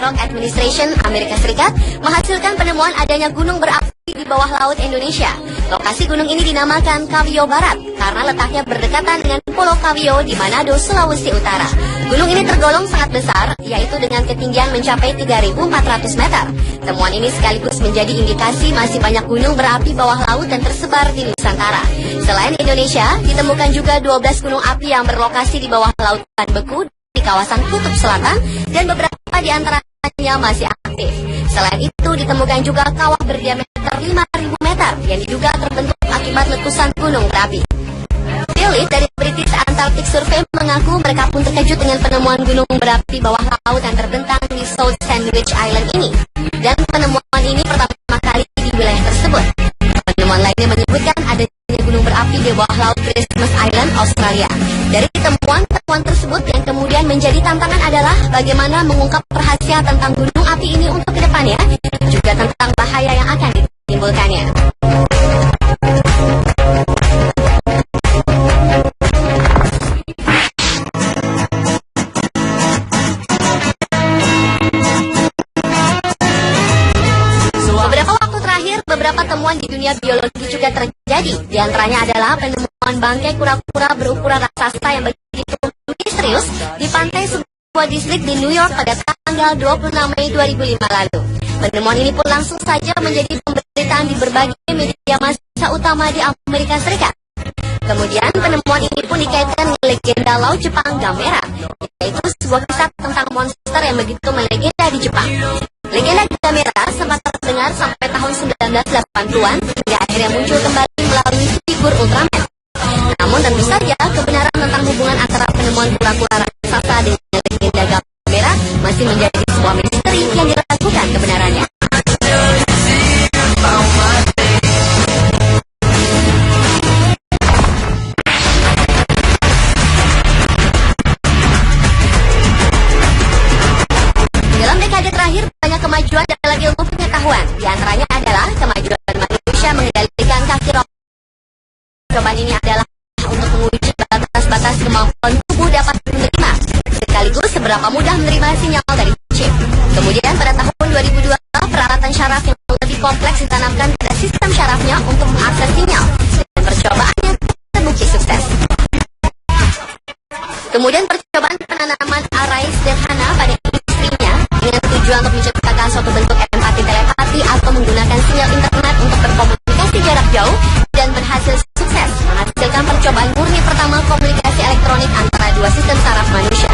Geological Administration Amerika Serikat menghasilkan penemuan adanya gunung berapi di bawah laut Indonesia. Lokasi gunung ini dinamakan Kawio Barat karena letaknya berdekatan dengan Pulau Kawio di Manado, Sulawesi Utara. Gunung ini tergolong sangat besar, yaitu dengan ketinggian mencapai 3.400 meter. Temuan ini sekaligus menjadi indikasi masih banyak gunung berapi bawah laut dan tersebar di Nusantara. Selain Indonesia, ditemukan juga 12 gunung api yang berlokasi di bawah lautan beku di kawasan Kutub Selatan dan beberapa di antaranya masih aktif. Selain itu, ditemukan juga kawah berdiameter 5.000 meter yang diduga terbentuk akibat letusan gunung berapi. Philip dari British Antarctic Survey mengaku mereka pun terkejut dengan penemuan gunung berapi bawah laut yang terbentang di South Sandwich Island ini. Dan penemuan ini pertama kali di wilayah tersebut. Penemuan lainnya menyebutkan adanya gunung berapi di bawah laut Christmas Island, Australia. Dari temuan-temuan tersebut yang kemudian menjadi tantangan adalah bagaimana mengungkap rahasia tentang gunung api ini untuk kedepannya, juga tentang bahaya yang akan ditimbulkannya. Beberapa temuan di dunia biologi juga terjadi. Di antaranya adalah penemuan bangkai kura-kura berukuran raksasa yang begitu misterius di pantai sebuah distrik di New York pada tanggal 26 Mei 2005 lalu. Penemuan ini pun langsung saja menjadi pemberitaan di berbagai media massa utama di Amerika Serikat. Kemudian penemuan ini pun dikaitkan dengan legenda Laut Jepang Gamera, yaitu sebuah kisah tentang monster yang begitu melegenda di Jepang. Legenda Gamera sempat terdengar sampai tahun 1980-an hingga akhirnya muncul kembali melalui figur Ultraman. Namun tentu saja kebenaran tentang hubungan antara penemuan kura-kura raksasa dengan legenda Gamera masih menjadi sebuah misteri yang diragukan kebenarannya. Terakhir, banyak kemajuan dalam ilmu pengetahuan. Di antaranya adalah kemajuan manusia mengendalikan kaki roda. Percobaan ini adalah untuk menguji batas-batas kemampuan tubuh dapat menerima, sekaligus seberapa mudah menerima sinyal dari chip. Kemudian pada tahun 2002, peralatan syaraf yang lebih kompleks ditanamkan pada sistem syarafnya untuk mengakses sinyal, dan percobaannya terbukti sukses. Kemudian percobaan penanaman array sederhana pada istrinya dengan tujuan untuk menciptakan suatu bentuk empati telepati atau menggunakan sinyal internet untuk berkomunikasi jarak jauh dan berhasil sukses menghasilkan percobaan murni pertama komunikasi elektronik antara dua sistem saraf manusia.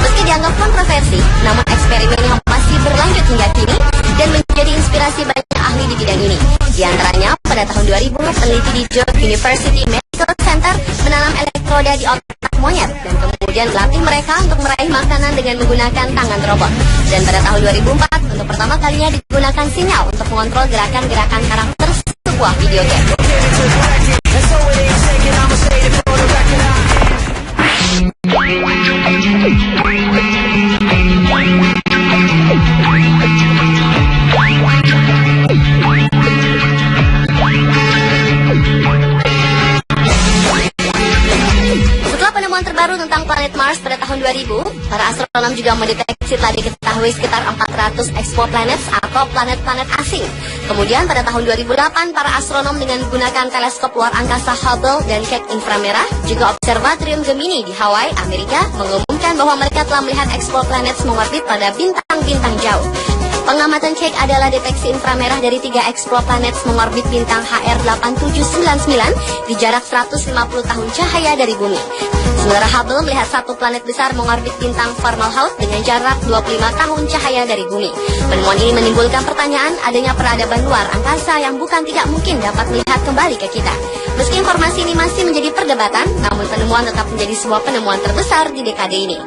Meski dianggap kontroversi, namun eksperimen yang masih berlanjut hingga kini dan menjadi inspirasi banyak ahli di bidang ini. Di antaranya, pada tahun 2000, peneliti di Duke University Medical Center menanam elektroda di otak monyet dan kemudian melatih mereka untuk meraih makanan dengan menggunakan tangan robot. Dan pada tahun 2004, untuk pertama kalinya digunakan sinyal untuk mengontrol gerakan-gerakan karakter sebuah video game. Setelah penemuan terbaru tentang planet Mars pada tahun 2000, para astronom juga mendeteksi telah diketahui sekitar 400 exoplanets atau planet-planet asing. Kemudian pada tahun 2008, para astronom dengan menggunakan teleskop luar angkasa Hubble dan Keck inframerah, juga Observatorium Gemini di Hawaii, Amerika, mengumumkan bahwa mereka telah melihat exoplanets mengorbit pada bintang-bintang jauh. Pengamatan Keck adalah deteksi inframerah dari 3 exoplanets mengorbit bintang HR8799 di jarak 150 tahun cahaya dari bumi. Sementara Hubble melihat satu planet besar mengorbit bintang Fomalhaut dengan jarak 25 tahun cahaya dari bumi. Penemuan ini menimbulkan pertanyaan adanya peradaban luar angkasa yang bukan tidak mungkin dapat melihat kembali ke kita. Meski informasi ini masih menjadi perdebatan, namun penemuan tetap menjadi sebuah penemuan terbesar di dekade ini.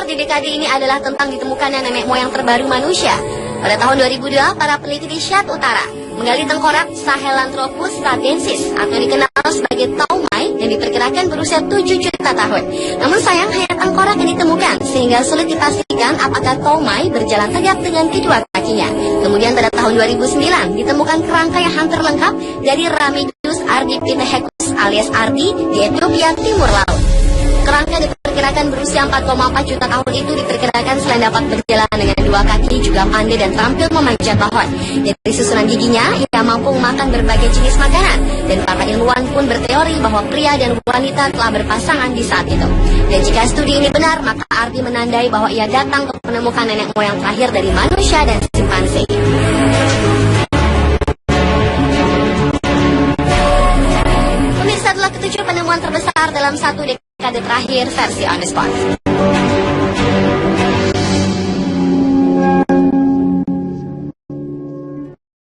Di dekade ini adalah tentang ditemukannya nenek moyang terbaru manusia. Pada tahun 2002, para peneliti di Syad Utara menggali tengkorak Sahelanthropus canadensis atau dikenal sebagai taumai yang diperkirakan berusia 7 juta tahun. Namun sayang hanya tengkorak yang ditemukan sehingga sulit dipastikan apakah Tomai berjalan tegak dengan kedua kakinya. Kemudian pada tahun 2009 ditemukan kerangka yang hampir lengkap dari Ramidus ardipithecus alias Ardi di Ethiopia Timur Laut. Kerangka diperkirakan berusia 4,4 juta tahun itu diperkirakan selain dapat berjalan dengan dua kaki juga pandai dan terampil memanjat pohon. Dari susunan giginya, ia mampu memakan berbagai jenis makanan. Dan para ilmuwan pun berteori bahwa pria dan wanita telah berpasangan di saat itu. Dan jika studi ini benar, maka Ardi menandai bahwa ia datang untuk menemukan nenek moyang terakhir dari manusia dan simpanse. Pemirsa, adalah ketujuh penemuan terbesar dalam satu dekade terakhir versi On The Spot.